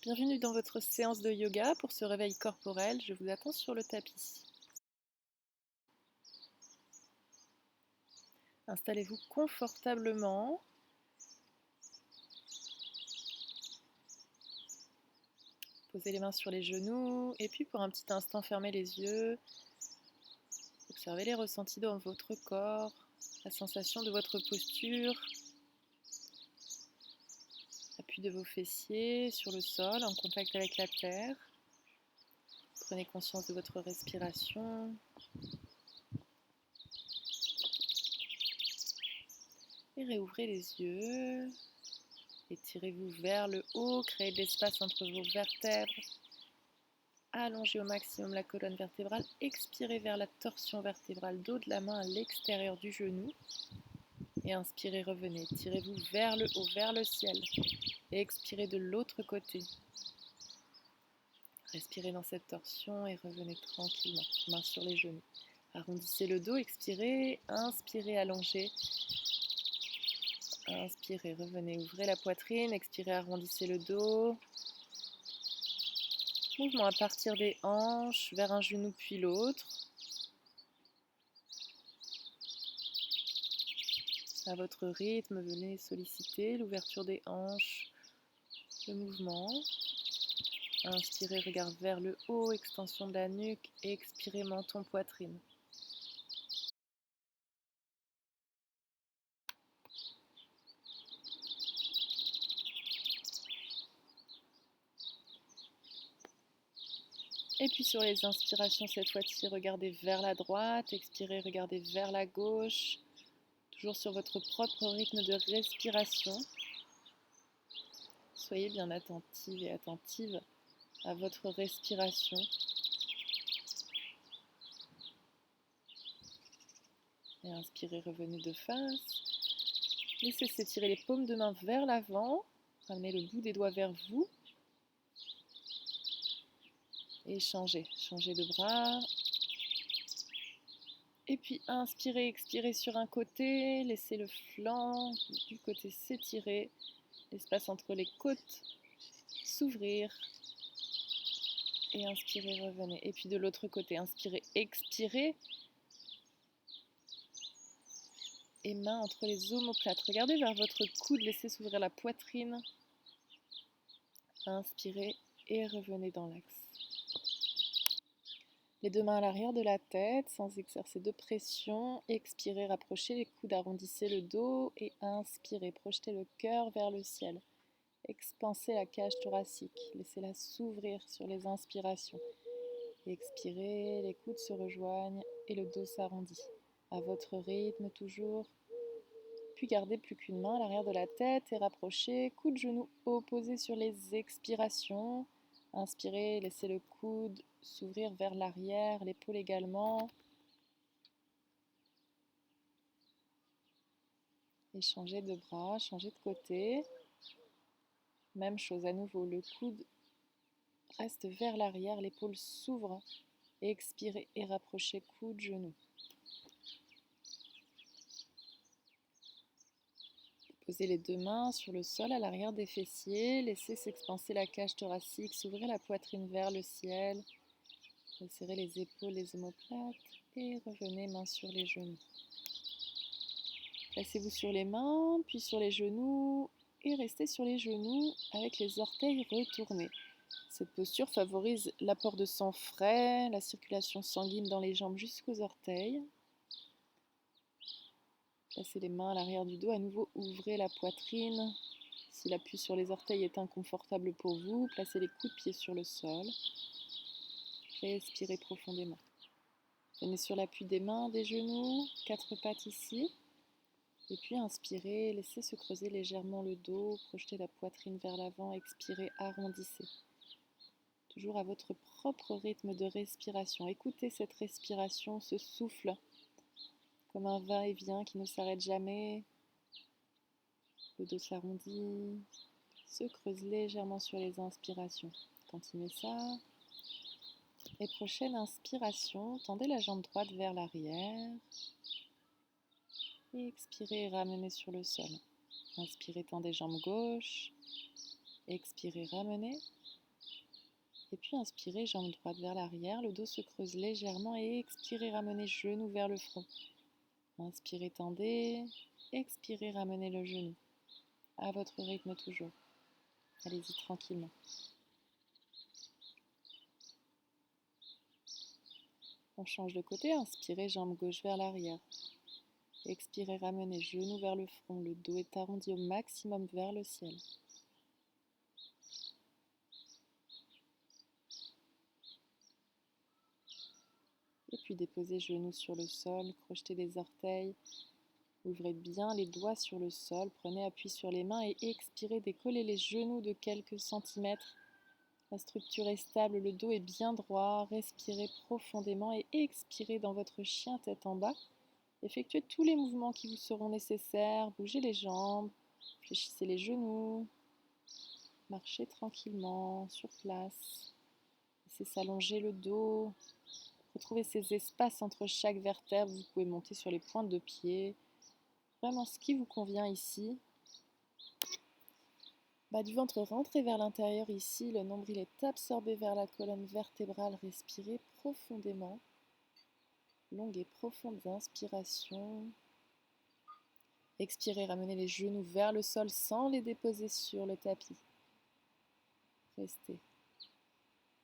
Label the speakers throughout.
Speaker 1: Bienvenue dans votre séance de yoga pour ce réveil corporel. Je vous attends sur le tapis. Installez-vous confortablement. Posez les mains sur les genoux et puis pour un petit instant fermez les yeux. Observez les ressentis dans votre corps, la sensation de votre posture, l'appui de vos fessiers sur le sol en contact avec la terre. Prenez conscience de votre respiration. Et réouvrez les yeux. Étirez-vous vers le haut, créez de l'espace entre vos vertèbres. Allongez au maximum la colonne vertébrale. Expirez vers la torsion vertébrale, dos de la main à l'extérieur du genou. Et inspirez, revenez. Tirez-vous vers le haut, vers le ciel. Et expirez de l'autre côté. Respirez dans cette torsion et revenez tranquillement, main sur les genoux. Arrondissez le dos, expirez, inspirez, allongez. Inspirez, revenez, ouvrez la poitrine, expirez, arrondissez le dos. Mouvement à partir des hanches, vers un genou puis l'autre. À votre rythme, venez solliciter l'ouverture des hanches, le mouvement. Inspirez, regard vers le haut, extension de la nuque. Expirez, menton, poitrine. Et puis sur les inspirations, cette fois-ci, regardez vers la droite. Expirez, regardez vers la gauche. Toujours sur votre propre rythme de respiration. Soyez bien attentive et attentive à votre respiration. Et inspirez, revenez de face. Laissez s'étirer les paumes de main vers l'avant. Ramenez le bout des doigts vers vous. Et changez de bras. Et puis inspirez, expirez sur un côté. Laissez le flanc du côté s'étirer. L'espace entre les côtes s'ouvrir. Et inspirez, revenez. Et puis de l'autre côté, inspirez, expirez. Et main entre les omoplates. Regardez vers votre coude, laissez s'ouvrir la poitrine. Inspirez et revenez dans l'axe. Les deux mains à l'arrière de la tête, sans exercer de pression. Expirez, rapprochez les coudes, arrondissez le dos. Et inspirez, projetez le cœur vers le ciel. Expansez la cage thoracique, laissez-la s'ouvrir sur les inspirations. Expirez, les coudes se rejoignent et le dos s'arrondit. À votre rythme toujours. Puis gardez plus qu'une main à l'arrière de la tête et rapprochez. Coude de genou opposé sur les expirations. Inspirez, laissez le coude s'ouvrir vers l'arrière, l'épaule également. Et changez de bras, changez de côté. Même chose à nouveau, le coude reste vers l'arrière, l'épaule s'ouvre. Expirez et rapprochez coude, genou. Posez les deux mains sur le sol à l'arrière des fessiers. Laissez s'expanser la cage thoracique, s'ouvrir la poitrine vers le ciel. Resserrez les épaules, les omoplates et revenez main sur les genoux. Placez-vous sur les mains, puis sur les genoux et restez sur les genoux avec les orteils retournés. Cette posture favorise l'apport de sang frais, la circulation sanguine dans les jambes jusqu'aux orteils. Placez les mains à l'arrière du dos, à nouveau ouvrez la poitrine. Si l'appui sur les orteils est inconfortable pour vous, placez les coups de pied sur le sol. Respirez profondément. Venez sur l'appui des mains, des genoux, quatre pattes ici. Et puis inspirez, laissez se creuser légèrement le dos, projetez la poitrine vers l'avant, expirez, arrondissez. Toujours à votre propre rythme de respiration. Écoutez cette respiration, ce souffle, comme un va-et-vient qui ne s'arrête jamais. Le dos s'arrondit, se creuse légèrement sur les inspirations. Continuez ça. Et prochaine inspiration, tendez la jambe droite vers l'arrière. Et expirez, ramenez sur le sol. Inspirez, tendez jambe gauche. Expirez, ramenez. Et puis inspirez, jambe droite vers l'arrière, le dos se creuse légèrement et expirez, ramenez genou vers le front. Inspirez, tendez, expirez, ramenez le genou. À votre rythme toujours. Allez-y tranquillement. On change de côté, inspirez, jambe gauche vers l'arrière. Expirez, ramenez genou vers le front, le dos est arrondi au maximum vers le ciel. Et puis déposez genoux sur le sol, crochetez les orteils, ouvrez bien les doigts sur le sol, prenez appui sur les mains et expirez, décollez les genoux de quelques centimètres. La structure est stable, le dos est bien droit, respirez profondément et expirez dans votre chien tête en bas. Effectuez tous les mouvements qui vous seront nécessaires, bougez les jambes, fléchissez les genoux, marchez tranquillement sur place, laissez s'allonger le dos. Retrouvez ces espaces entre chaque vertèbre, vous pouvez monter sur les pointes de pied. Vraiment ce qui vous convient ici. Bas du ventre rentrez vers l'intérieur ici, le nombril est absorbé vers la colonne vertébrale, respirez profondément. Longues et profondes inspirations. Expirez, ramenez les genoux vers le sol sans les déposer sur le tapis. Restez.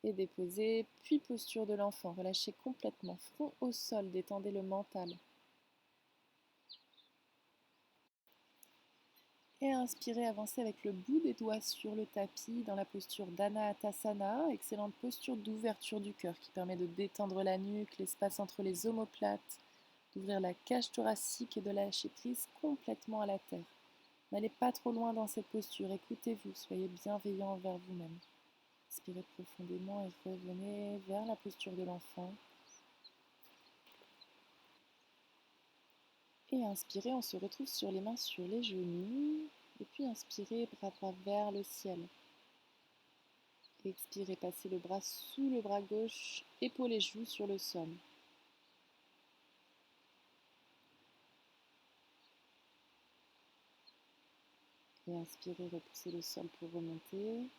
Speaker 1: Et déposez, puis posture de l'enfant. Relâchez complètement, front au sol, détendez le mental. Et inspirez, avancez avec le bout des doigts sur le tapis dans la posture d'Anahatasana, excellente posture d'ouverture du cœur qui permet de détendre la nuque, l'espace entre les omoplates, d'ouvrir la cage thoracique et de lâcher prise complètement à la terre. N'allez pas trop loin dans cette posture, écoutez-vous, soyez bienveillant envers vous-même. Inspirez profondément et revenez vers la posture de l'enfant. Et inspirez, on se retrouve sur les mains sur les genoux. Et puis inspirez, bras droit vers le ciel. Expirez, passez le bras sous le bras gauche, épaules et joues sur le sol. Et inspirez, repoussez le sol pour remonter.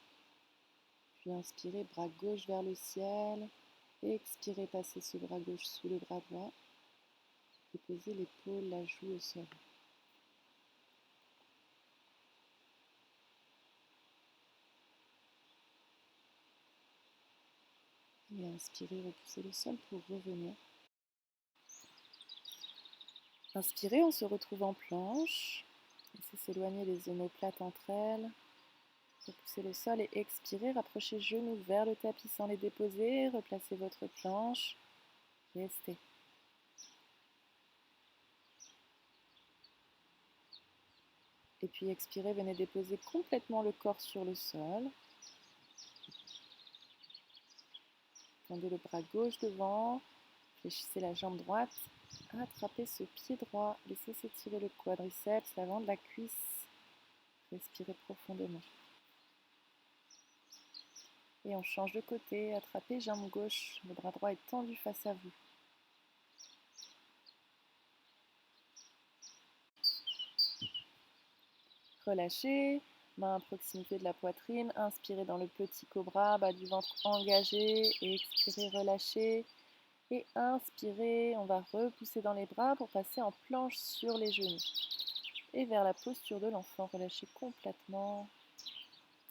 Speaker 1: Puis inspirez, bras gauche vers le ciel. Expirez, passez ce bras gauche sous le bras droit. Déposez l'épaule, la joue au sol. Et inspirez, repoussez le sol pour revenir. Inspirez, on se retrouve en planche. Laissez s'éloigner les omoplates entre elles. Repoussez le sol et expirez, rapprochez genoux vers le tapis sans les déposer. Replacez votre planche. Restez. Et puis expirez, venez déposer complètement le corps sur le sol. Tendez le bras gauche devant. Fléchissez la jambe droite. Attrapez ce pied droit. Laissez s'étirer le quadriceps, l'avant de la cuisse. Respirez profondément. Et on change de côté. Attrapez jambe gauche. Le bras droit est tendu face à vous. Relâchez. Main à proximité de la poitrine. Inspirez dans le petit cobra. Bas du ventre engagé. Et expirez, relâchez. Et inspirez, on va repousser dans les bras pour passer en planche sur les genoux. Et vers la posture de l'enfant, relâchez complètement.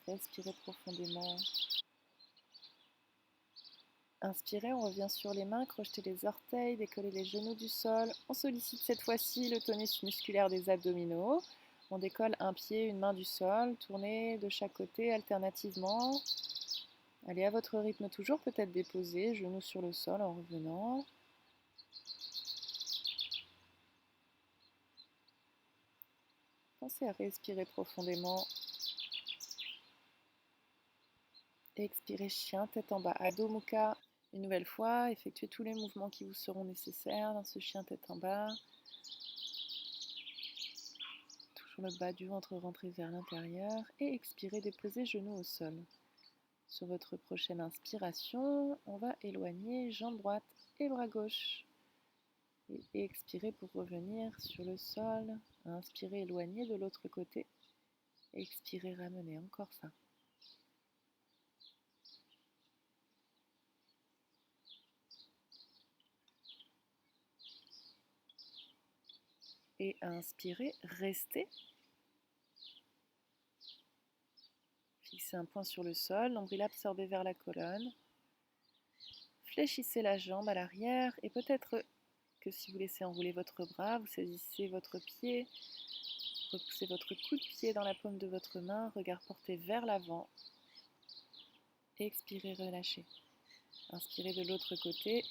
Speaker 1: Respirez profondément. Inspirez, on revient sur les mains, crochetez les orteils, décollez les genoux du sol. On sollicite cette fois-ci le tonus musculaire des abdominaux. On décolle un pied, une main du sol, tournez de chaque côté alternativement. Allez à votre rythme toujours, peut-être déposer, genoux sur le sol en revenant. Pensez à respirer profondément. Expirez, chien, tête en bas, Adho Mukha. Une nouvelle fois, effectuez tous les mouvements qui vous seront nécessaires dans ce chien tête en bas. Toujours le bas du ventre rentré vers l'intérieur. Et expirez, déposez genoux au sol. Sur votre prochaine inspiration, on va éloigner jambe droite et bras gauche. Et expirez pour revenir sur le sol. Inspirez, éloignez de l'autre côté. Expirez, ramenez encore ça. Et inspirez, restez. Fixez un point sur le sol, nombril absorbé vers la colonne. Fléchissez la jambe à l'arrière et peut-être que si vous laissez enrouler votre bras, vous saisissez votre pied, repoussez votre coup de pied dans la paume de votre main, regard porté vers l'avant. Expirez, relâchez. Inspirez de l'autre côté.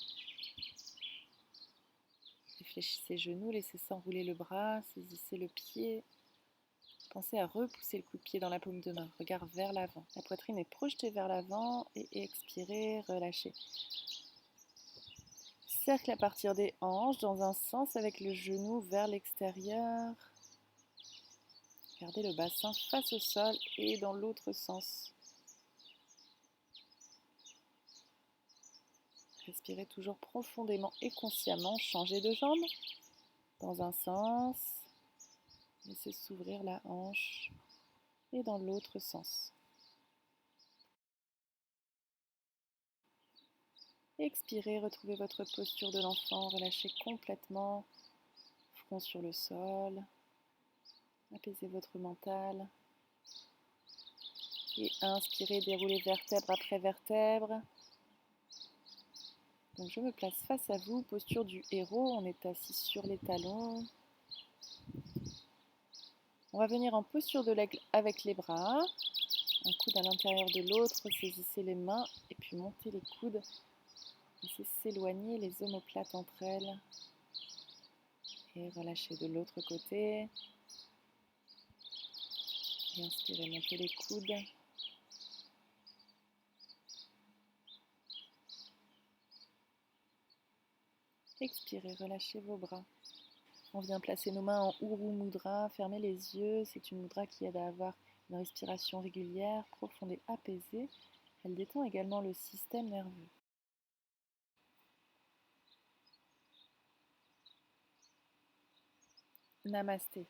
Speaker 1: Réfléchissez genoux, laissez s'enrouler le bras, saisissez le pied. Pensez à repousser le coup de pied dans la paume de main, regard vers l'avant. La poitrine est projetée vers l'avant et expirez, relâchez. Cercle à partir des hanches dans un sens avec le genou vers l'extérieur. Gardez le bassin face au sol et dans l'autre sens. Respirez toujours profondément et consciemment. Changez de jambe dans un sens. Laissez s'ouvrir la hanche et dans l'autre sens. Expirez, retrouvez votre posture de l'enfant, relâchez complètement, front sur le sol, apaisez votre mental. Et inspirez, déroulez vertèbre après vertèbre. Donc je me place face à vous, posture du héros, on est assis sur les talons. On va venir en posture de l'aigle avec les bras, un coude à l'intérieur de l'autre, saisissez les mains et puis montez les coudes. Laissez s'éloigner les omoplates entre elles. Et relâchez de l'autre côté. Et inspirez, montez les coudes. Expirez, relâchez vos bras. On vient placer nos mains en Uru Mudra, fermez les yeux. C'est une mudra qui aide à avoir une respiration régulière, profonde et apaisée. Elle détend également le système nerveux. Namasté.